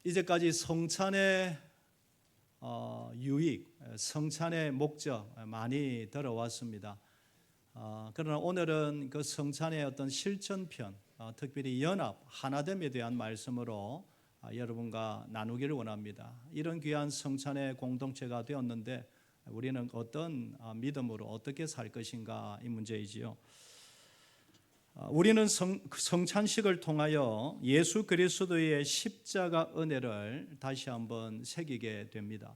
이제까지 성찬의 유익, 성찬의 목적 많이 들어왔습니다. 그러나 오늘은 그 성찬의 어떤 실천편, 특별히 연합, 하나됨에 대한 말씀으로 여러분과 나누기를 원합니다. 이런 귀한 성찬의 공동체가 되었는데 우리는 어떤 믿음으로 어떻게 살 것인가 이 문제이지요. 우리는 성찬식을 통하여 예수 그리스도의 십자가 은혜를 다시 한번 새기게 됩니다.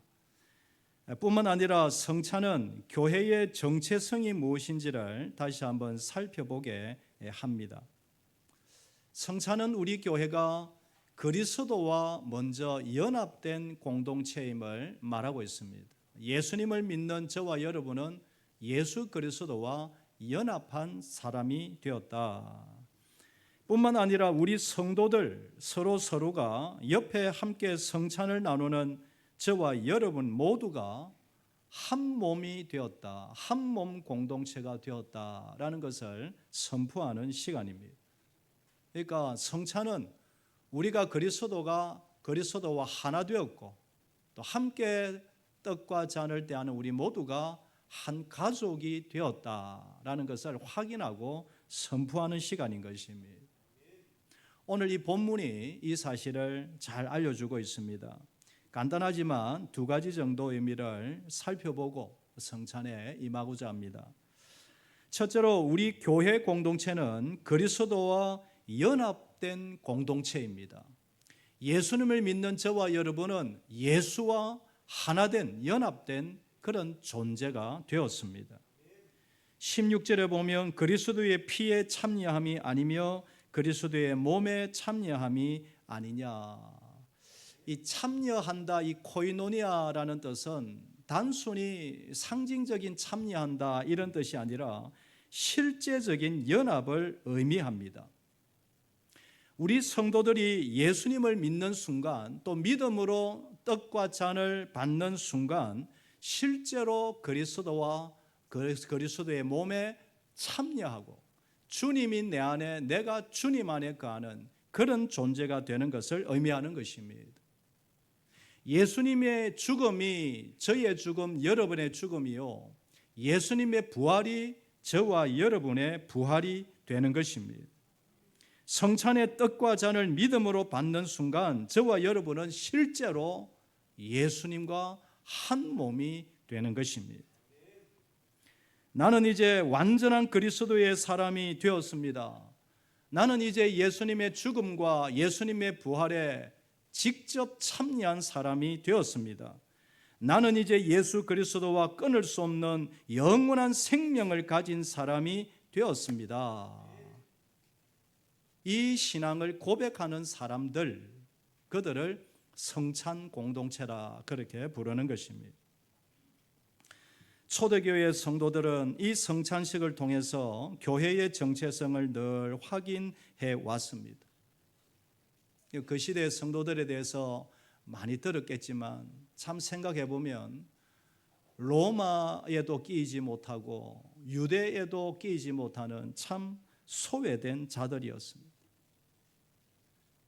뿐만 아니라 성찬은 교회의 정체성이 무엇인지를 다시 한번 살펴보게 합니다. 성찬은 우리 교회가 그리스도와 먼저 연합된 공동체임을 말하고 있습니다. 예수님을 믿는 저와 여러분은 예수 그리스도와 연합한 사람이 되었다. 뿐만 아니라 우리 성도들 서로가 옆에 함께 성찬을 나누는 저와 여러분 모두가 한 몸이 되었다, 한 몸 공동체가 되었다라는 것을 선포하는 시간입니다. 그러니까 성찬은 우리가 그리스도와 하나 되었고 또 함께 떡과 잔을 대하는 우리 모두가 한 가족이 되었다라는 것을 확인하고 선포하는 시간인 것입니다. 오늘 이 본문이 이 사실을 잘 알려주고 있습니다. 간단하지만 두 가지 정도 의미를 살펴보고 성찬에 임하고자 합니다. 첫째로 우리 교회 공동체는 그리스도와 연합된 공동체입니다. 예수님을 믿는 저와 여러분은 예수와 하나된 연합된 그런 존재가 되었습니다. 16절에 보면 그리스도의 피에 참여함이 아니며 그리스도의 몸에 참여함이 아니냐. 이 참여한다, 이 코이노니아라는 뜻은 단순히 상징적인 참여한다 이런 뜻이 아니라 실제적인 연합을 의미합니다. 우리 성도들이 예수님을 믿는 순간 또 믿음으로 떡과 잔을 받는 순간 실제로 그리스도와 그리스도의 몸에 참여하고 주님이 내 안에 내가 주님 안에 거하는 그런 존재가 되는 것을 의미하는 것입니다. 예수님의 죽음이 저의 죽음, 여러분의 죽음이요, 예수님의 부활이 저와 여러분의 부활이 되는 것입니다. 성찬의 떡과 잔을 믿음으로 받는 순간 저와 여러분은 실제로 예수님과 한 몸이 되는 것입니다. 나는 이제 완전한 그리스도의 사람이 되었습니다. 나는 이제 예수님의 죽음과 예수님의 부활에 직접 참여한 사람이 되었습니다. 나는 이제 예수 그리스도와 끊을 수 없는 영원한 생명을 가진 사람이 되었습니다. 이 신앙을 고백하는 사람들, 그들을 성찬 공동체라 그렇게 부르는 것입니다. 초대교회 성도들은 이 성찬식을 통해서 교회의 정체성을 늘 확인해 왔습니다. 그 시대의 성도들에 대해서 많이 들었겠지만 참 생각해 보면 로마에도 끼이지 못하고 유대에도 끼이지 못하는 참 소외된 자들이었습니다.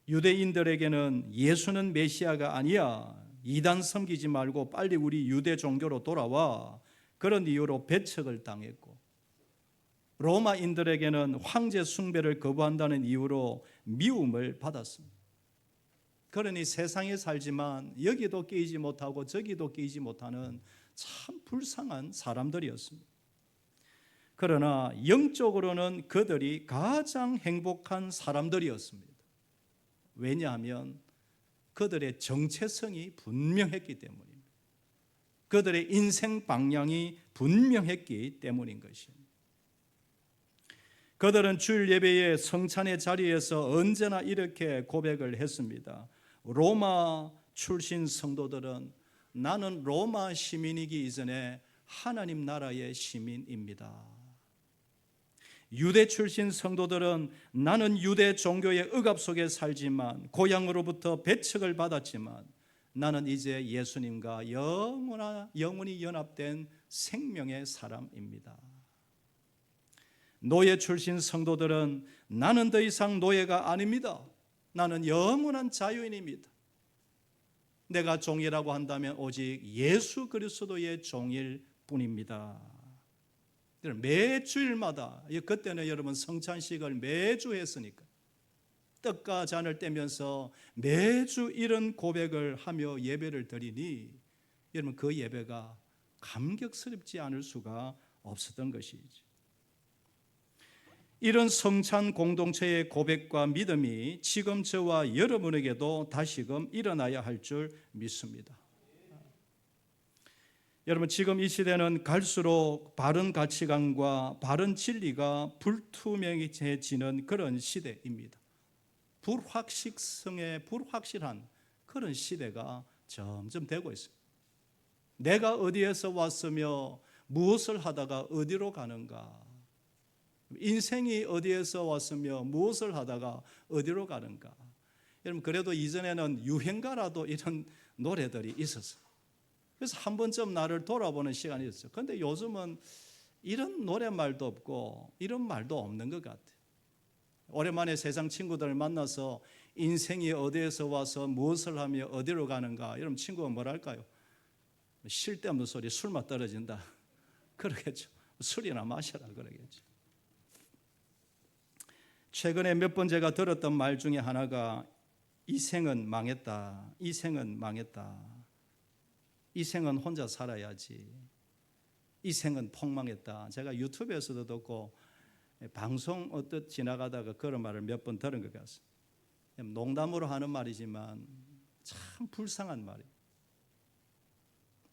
유대인들에게는 예수는 메시아가 아니야, 이단 섬기지 말고 빨리 우리 유대 종교로 돌아와, 그런 이유로 배척을 당했고, 로마인들에게는 황제 숭배를 거부한다는 이유로 미움을 받았습니다. 그러니 세상에 살지만 여기도 끼이지 못하고 저기도 끼이지 못하는 참 불쌍한 사람들이었습니다. 그러나 영적으로는 그들이 가장 행복한 사람들이었습니다. 왜냐하면 그들의 정체성이 분명했기 때문입니다. 그들의 인생 방향이 분명했기 때문인 것입니다. 그들은 주일 예배의 성찬의 자리에서 언제나 이렇게 고백을 했습니다. 로마 출신 성도들은 나는 로마 시민이기 이전에 하나님 나라의 시민입니다. 유대 출신 성도들은 나는 유대 종교의 억압 속에 살지만 고향으로부터 배척을 받았지만 나는 이제 예수님과 영원히 연합된 생명의 사람입니다. 노예 출신 성도들은 나는 더 이상 노예가 아닙니다. 나는 영원한 자유인입니다. 내가 종이라고 한다면 오직 예수 그리스도의 종일 뿐입니다. 매주일마다, 그때는 여러분 성찬식을 매주 했으니까 떡과 잔을 떼면서 매주 이런 고백을 하며 예배를 드리니 여러분 그 예배가 감격스럽지 않을 수가 없었던 것이죠. 이런 성찬 공동체의 고백과 믿음이 지금 저와 여러분에게도 다시금 일어나야 할 줄 믿습니다. 여러분 지금 이 시대는 갈수록 바른 가치관과 바른 진리가 불투명해지는 그런 시대입니다. 불확실한 그런 시대가 점점 되고 있습니다. 내가 어디에서 왔으며 무엇을 하다가 어디로 가는가? 인생이 어디에서 왔으며 무엇을 하다가 어디로 가는가? 여러분 그래도 이전에는 유행가라도 이런 노래들이 있었어요. 그래서 한 번쯤 나를 돌아보는 시간이 있어요. 그런데 요즘은 이런 노랫말도 없고 이런 말도 없는 것 같아요. 오랜만에 세상 친구들 만나서 인생이 어디에서 와서 무엇을 하며 어디로 가는가? 여러분 친구가 뭐랄까요? 쓸데없는 소리, 술맛 떨어진다 그러겠죠. 술이나 마셔라 그러겠죠. 최근에 몇 번 제가 들었던 말 중에 하나가 이 생은 망했다. 이 생은 망했다. 이 생은 혼자 살아야지. 이 생은 폭망했다. 제가 유튜브에서도 듣고 방송 어떻게 지나가다가 그런 말을 몇 번 들은 것 같습니다. 농담으로 하는 말이지만 참 불쌍한 말이에요.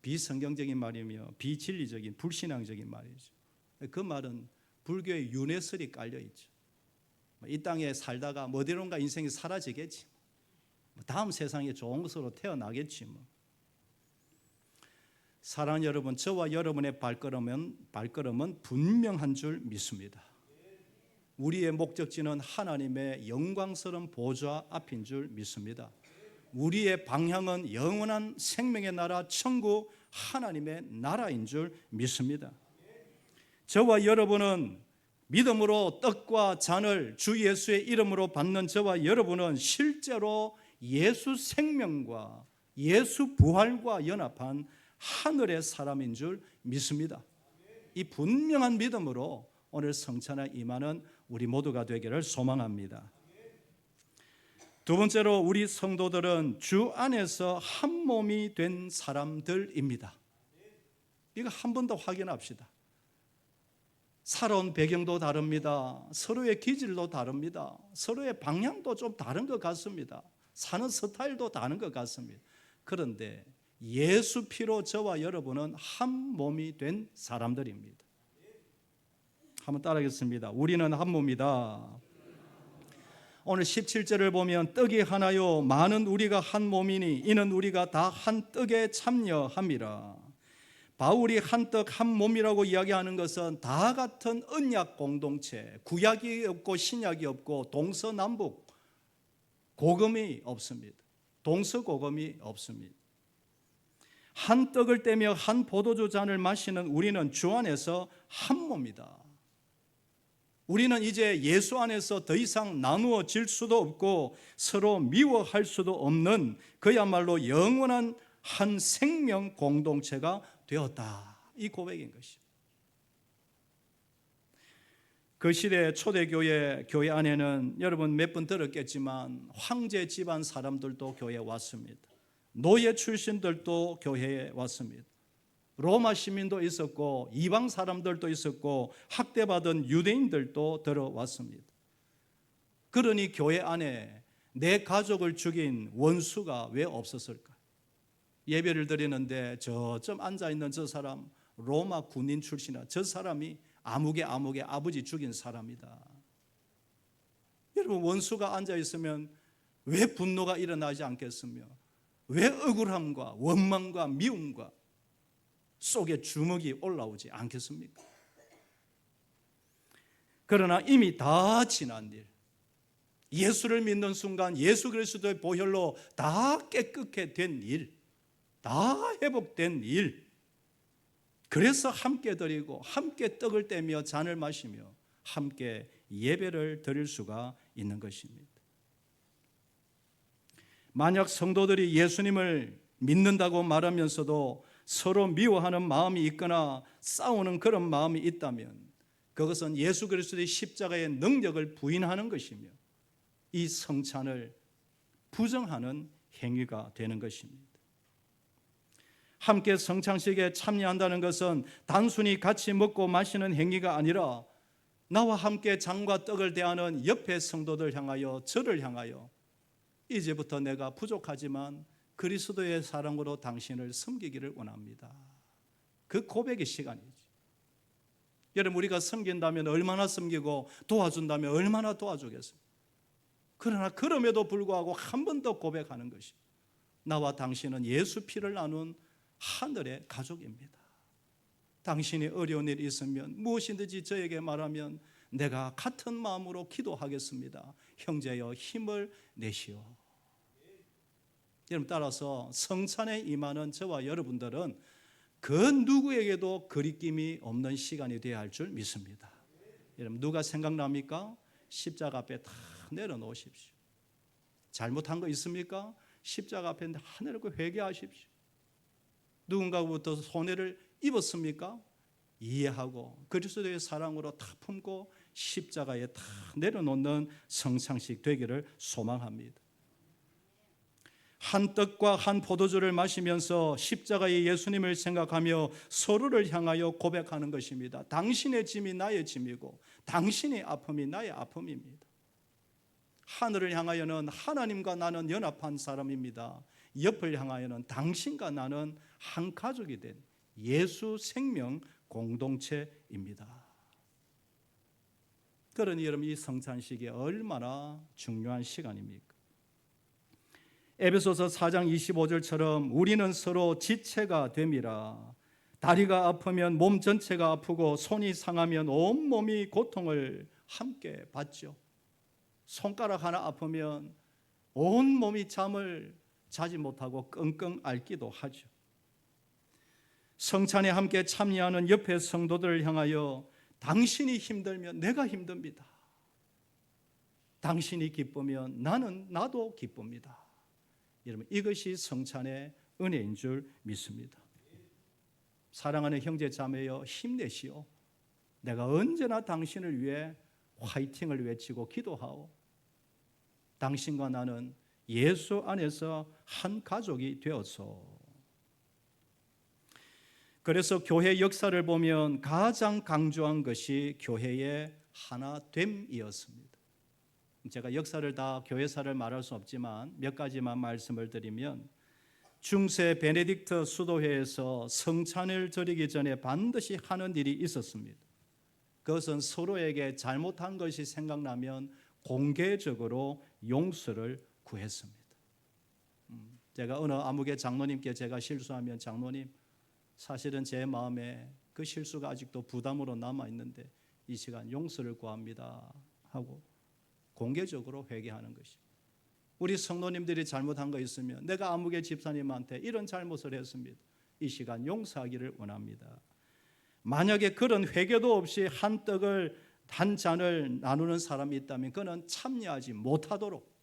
비성경적인 말이며 비진리적인 불신앙적인 말이죠. 그 말은 불교의 윤회설이 깔려있죠. 이 땅에 살다가 어디론가 인생이 사라지겠지. 다음 세상에 좋은 것으로 태어나겠지. 사랑하는 여러분, 저와 여러분의 발걸음은 분명한 줄 믿습니다. 우리의 목적지는 하나님의 영광스러운 보좌 앞인 줄 믿습니다. 우리의 방향은 영원한 생명의 나라 천국 하나님의 나라인 줄 믿습니다. 저와 여러분은 믿음으로 떡과 잔을 주 예수의 이름으로 받는 저와 여러분은 실제로 예수 생명과 예수 부활과 연합한 하늘의 사람인 줄 믿습니다. 이 분명한 믿음으로 오늘 성찬에 임하는 우리 모두가 되기를 소망합니다. 두 번째로 우리 성도들은 주 안에서 한 몸이 된 사람들입니다. 이거 한 번 더 확인합시다. 살아온 배경도 다릅니다. 서로의 기질도 다릅니다. 서로의 방향도 좀 다른 것 같습니다. 사는 스타일도 다른 것 같습니다. 그런데 예수 피로 저와 여러분은 한 몸이 된 사람들입니다. 한번 따라하겠습니다. 우리는 한 몸이다. 오늘 17절을 보면 떡이 하나요 많은 우리가 한 몸이니 이는 우리가 다 한 떡에 참여함이라. 바울이 한 떡 한 몸이라고 이야기하는 것은 다 같은 언약 공동체, 구약이 없고 신약이 없고 동서남북 고금이 없습니다. 동서고금이 없습니다. 한 떡을 떼며 한 포도주 잔을 마시는 우리는 주 안에서 한 몸이다. 우리는 이제 예수 안에서 더 이상 나누어질 수도 없고 서로 미워할 수도 없는 그야말로 영원한 한 생명 공동체가 되었다. 이 고백인 것이죠. 그 시대 초대교회 교회 안에는 여러분 몇 번 들었겠지만 황제 집안 사람들도 교회에 왔습니다. 노예 출신들도 교회에 왔습니다. 로마 시민도 있었고 이방 사람들도 있었고 학대받은 유대인들도 들어왔습니다. 그러니 교회 안에 내 가족을 죽인 원수가 왜 없었을까? 예배를 드리는데 저점 앉아있는 저 사람 로마 군인 출신이야. 저 사람이 아무개 아버지 죽인 사람이다. 여러분 원수가 앉아있으면 왜 분노가 일어나지 않겠으며 왜 억울함과 원망과 미움과 속에 주먹이 올라오지 않겠습니까? 그러나 이미 다 지난 일, 예수를 믿는 순간 예수 그리스도의 보혈로 다 깨끗게 된 일, 다 회복된 일, 그래서 함께 드리고 함께 떡을 떼며 잔을 마시며 함께 예배를 드릴 수가 있는 것입니다. 만약 성도들이 예수님을 믿는다고 말하면서도 서로 미워하는 마음이 있거나 싸우는 그런 마음이 있다면 그것은 예수 그리스도의 십자가의 능력을 부인하는 것이며 이 성찬을 부정하는 행위가 되는 것입니다. 함께 성찬식에 참여한다는 것은 단순히 같이 먹고 마시는 행위가 아니라 나와 함께 잔과 떡을 대하는 옆에 성도들 향하여, 저를 향하여 이제부터 내가 부족하지만 그리스도의 사랑으로 당신을 섬기기를 원합니다. 그 고백의 시간이죠. 여러분, 우리가 섬긴다면 얼마나 섬기고 도와준다면 얼마나 도와주겠습니까? 그러나 그럼에도 불구하고 한 번 더 고백하는 것이 나와 당신은 예수 피를 나눈 하늘의 가족입니다. 당신이 어려운 일이 있으면 무엇이든지 저에게 말하면 내가 같은 마음으로 기도하겠습니다. 형제여 힘을 내시오. 여러분, 따라서 성찬에 임하는 저와 여러분들은 그 누구에게도 거리낌이 없는 시간이 되어야 할 줄 믿습니다. 여러분, 누가 생각납니까? 십자가 앞에 다 내려놓으십시오. 잘못한 거 있습니까? 십자가 앞에 다 내려놓고 회개하십시오. 누군가부터 손해를 입었습니까? 이해하고 그리스도의 사랑으로 다 품고 십자가에 다 내려놓는 성찬식 되기를 소망합니다. 한 떡과 한 포도주를 마시면서 십자가의 예수님을 생각하며 서로를 향하여 고백하는 것입니다. 당신의 짐이 나의 짐이고 당신의 아픔이 나의 아픔입니다. 하늘을 향하여는 하나님과 나는 연합한 사람입니다. 옆을 향하여는 당신과 나는 한 가족이 된 예수 생명 공동체입니다. 그러니 여러분, 이 성찬식이 얼마나 중요한 시간입니까? 에베소서 4장 25절처럼 우리는 서로 지체가 됨이라. 다리가 아프면 몸 전체가 아프고 손이 상하면 온 몸이 고통을 함께 받죠. 손가락 하나 아프면 온 몸이 잠을 자지 못하고 끙끙 앓기도 하죠. 성찬에 함께 참여하는 옆에 성도들을 향하여 당신이 힘들면 내가 힘듭니다. 당신이 기쁘면 나도 기쁩니다. 여러분, 이것이 성찬의 은혜인 줄 믿습니다. 사랑하는 형제 자매여, 힘내시오. 내가 언제나 당신을 위해 화이팅을 외치고 기도하오. 당신과 나는 예수 안에서 한 가족이 되어서. 그래서 교회 역사를 보면 가장 강조한 것이 교회의 하나됨이었습니다. 제가 역사를 다 교회사를 말할 수 없지만 몇 가지만 말씀을 드리면, 중세 베네딕트 수도회에서 성찬을 드리기 전에 반드시 하는 일이 있었습니다. 그것은 서로에게 잘못한 것이 생각나면 공개적으로 용서를 구했습니다. 제가 어느 암흑의 장로님께 제가 실수하면, 장로님, 사실은 제 마음에 그 실수가 아직도 부담으로 남아있는데 이 시간 용서를 구합니다 하고 공개적으로 회개하는 것이. 우리 성도님들이 잘못한 거 있으면 내가 암흑의 집사님한테 이런 잘못을 했습니다, 이 시간 용서하기를 원합니다. 만약에 그런 회개도 없이 한 떡을 한 잔을 나누는 사람이 있다면 그는 참여하지 못하도록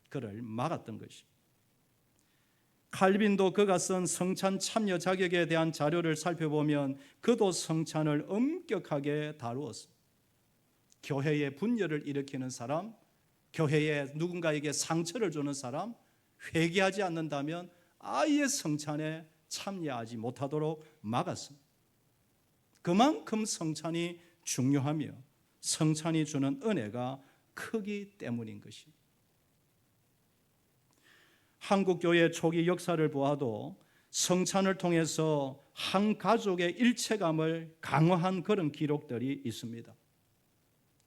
그를 막았던 것입니다. 칼빈도 그가 쓴 성찬 참여 자격에 대한 자료를 살펴보면 그도 성찬을 엄격하게 다루었습니다. 교회에 분열을 일으키는 사람, 교회에 누군가에게 상처를 주는 사람, 회개하지 않는다면 아예 성찬에 참여하지 못하도록 막았습니다. 그만큼 성찬이 중요하며 성찬이 주는 은혜가 크기 때문인 것입니다. 한국교회 초기 역사를 보아도 성찬을 통해서 한 가족의 일체감을 강화한 그런 기록들이 있습니다.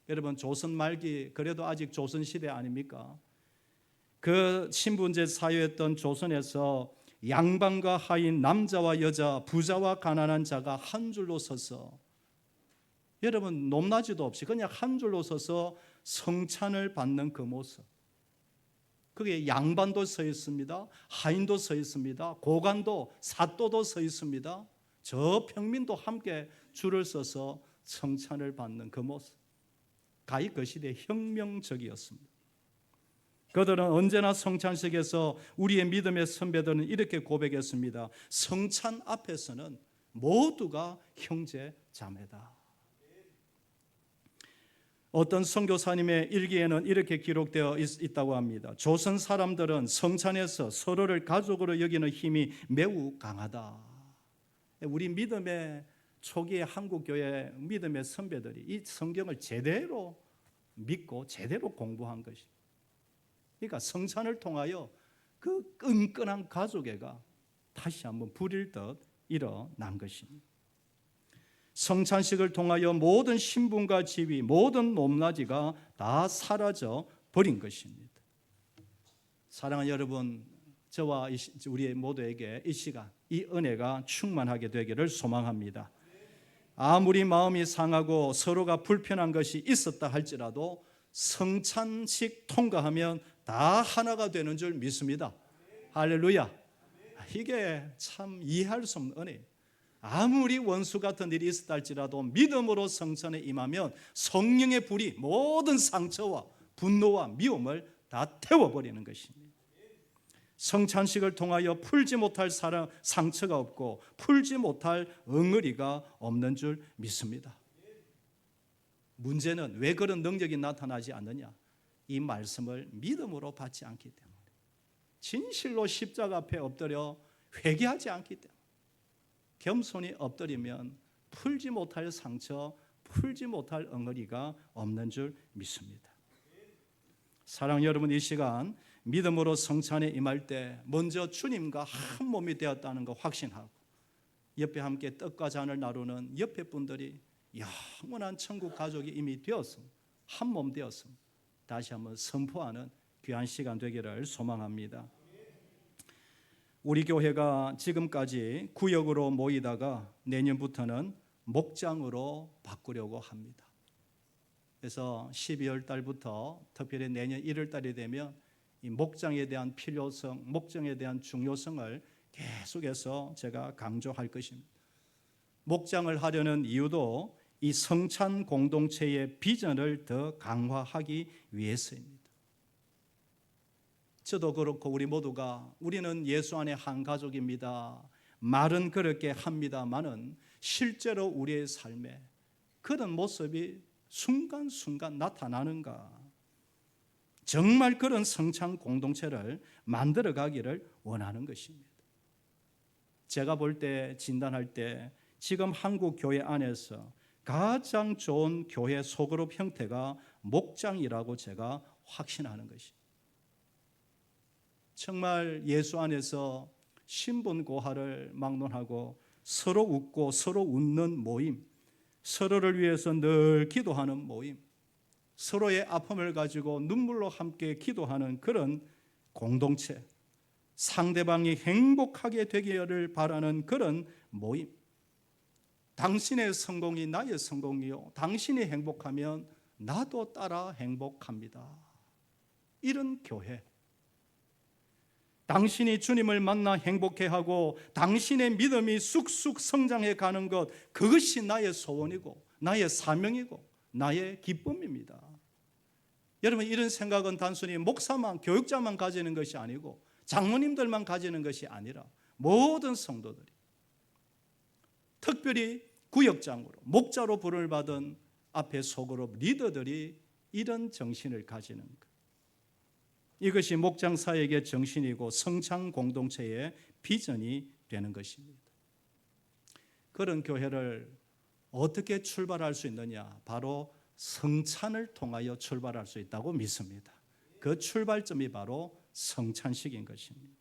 여러분, 조선 말기, 그래도 아직 조선시대 아닙니까? 그 신분제 사회였던 조선에서 양반과 하인, 남자와 여자, 부자와 가난한 자가 한 줄로 서서, 여러분, 높낮이도 없이 그냥 한 줄로 서서 성찬을 받는 그 모습, 그게 양반도 서 있습니다, 하인도 서 있습니다, 고관도, 사또도 서 있습니다, 저 평민도 함께 줄을 서서 성찬을 받는 그 모습, 가히 그 시대 혁명적이었습니다. 그들은 언제나 성찬식에서 우리의 믿음의 선배들은 이렇게 고백했습니다. 성찬 앞에서는 모두가 형제 자매다. 어떤 선교사님의 일기에는 이렇게 기록되어 있다고 합니다. 조선 사람들은 성찬에서 서로를 가족으로 여기는 힘이 매우 강하다. 우리 믿음의 초기의 한국교회 믿음의 선배들이 이 성경을 제대로 믿고 제대로 공부한 것입니다. 그러니까 성찬을 통하여 그 끈끈한 가족애가 다시 한번 불일 듯 일어난 것입니다. 성찬식을 통하여 모든 신분과 지위, 모든 높낮이가 다 사라져 버린 것입니다. 사랑하는 여러분, 저와 우리 모두에게 이 시간, 이 은혜가 충만하게 되기를 소망합니다. 아무리 마음이 상하고 서로가 불편한 것이 있었다 할지라도 성찬식 통과하면 다 하나가 되는 줄 믿습니다. 할렐루야. 이게 참 이해할 수 없는 은혜예요. 아무리 원수 같은 일이 있었다 할지라도 믿음으로 성찬에 임하면 성령의 불이 모든 상처와 분노와 미움을 다 태워버리는 것입니다. 성찬식을 통하여 풀지 못할 상처가 없고 풀지 못할 엉어리가 없는 줄 믿습니다. 문제는 왜 그런 능력이 나타나지 않느냐? 이 말씀을 믿음으로 받지 않기 때문에, 진실로 십자가 앞에 엎드려 회개하지 않기 때문에, 겸손히 엎드리면 풀지 못할 상처, 풀지 못할 엉어리가 없는 줄 믿습니다. 사랑하는 여러분, 이 시간 믿음으로 성찬에 임할 때 먼저 주님과 한 몸이 되었다는 거 확신하고, 옆에 함께 떡과 잔을 나누는 옆에 분들이 영원한 천국 가족이 이미 되었음, 한 몸 되었음, 다시 한번 선포하는 귀한 시간 되기를 소망합니다. 우리 교회가 지금까지 구역으로 모이다가 내년부터는 목장으로 바꾸려고 합니다. 그래서 12월 달부터 특별히 내년 1월 달이 되면 이 목장에 대한 필요성, 목장에 대한 중요성을 계속해서 제가 강조할 것입니다. 목장을 하려는 이유도 이 성찬 공동체의 비전을 더 강화하기 위해서입니다. 저도 그렇고 우리 모두가 우리는 예수 안에 한 가족입니다. 말은 그렇게 합니다만은 실제로 우리의 삶에 그런 모습이 순간순간 나타나는가? 정말 그런 성찬 공동체를 만들어 가기를 원하는 것입니다. 제가 볼 때, 진단할 때 지금 한국 교회 안에서 가장 좋은 교회 소그룹 형태가 목장이라고 제가 확신하는 것입니다. 정말 예수 안에서 신분 고하를 막론하고 서로 웃고 서로 웃는 모임, 서로를 위해서 늘 기도하는 모임, 서로의 아픔을 가지고 눈물로 함께 기도하는 그런 공동체, 상대방이 행복하게 되기를 바라는 그런 모임, 당신의 성공이 나의 성공이요, 당신이 행복하면 나도 따라 행복합니다. 이런 교회, 당신이 주님을 만나 행복해하고 당신의 믿음이 쑥쑥 성장해 가는 것, 그것이 나의 소원이고 나의 사명이고 나의 기쁨입니다. 여러분, 이런 생각은 단순히 목사만, 교육자만 가지는 것이 아니고 장로님들만 가지는 것이 아니라 모든 성도들이, 특별히 구역장으로, 목자로 부름을 받은 앞에 소그룹 리더들이 이런 정신을 가지는 것, 이것이 목장 사역의 정신이고 성찬 공동체의 비전이 되는 것입니다. 그런 교회를 어떻게 출발할 수 있느냐? 바로 성찬을 통하여 출발할 수 있다고 믿습니다. 그 출발점이 바로 성찬식인 것입니다.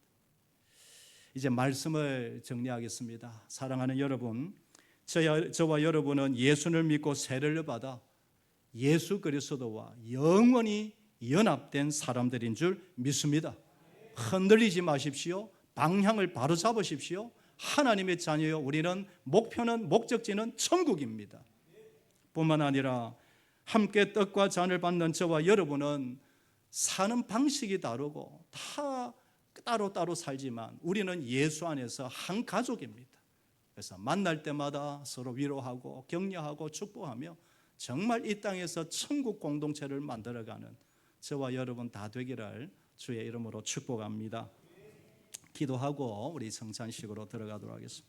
이제 말씀을 정리하겠습니다. 사랑하는 여러분, 저와 여러분은 예수를 믿고 세례를 받아 예수 그리스도와 영원히 연합된 사람들인 줄 믿습니다. 흔들리지 마십시오. 방향을 바로 잡으십시오. 하나님의 자녀요, 우리는 목표는, 목적지는 천국입니다. 뿐만 아니라 함께 떡과 잔을 받는 저와 여러분은 사는 방식이 다르고 다 따로따로 살지만 우리는 예수 안에서 한 가족입니다. 그래서 만날 때마다 서로 위로하고 격려하고 축복하며 정말 이 땅에서 천국 공동체를 만들어가는 저와 여러분 다 되기를 주의 이름으로 축복합니다. 기도하고 우리 성찬식으로 들어가도록 하겠습니다.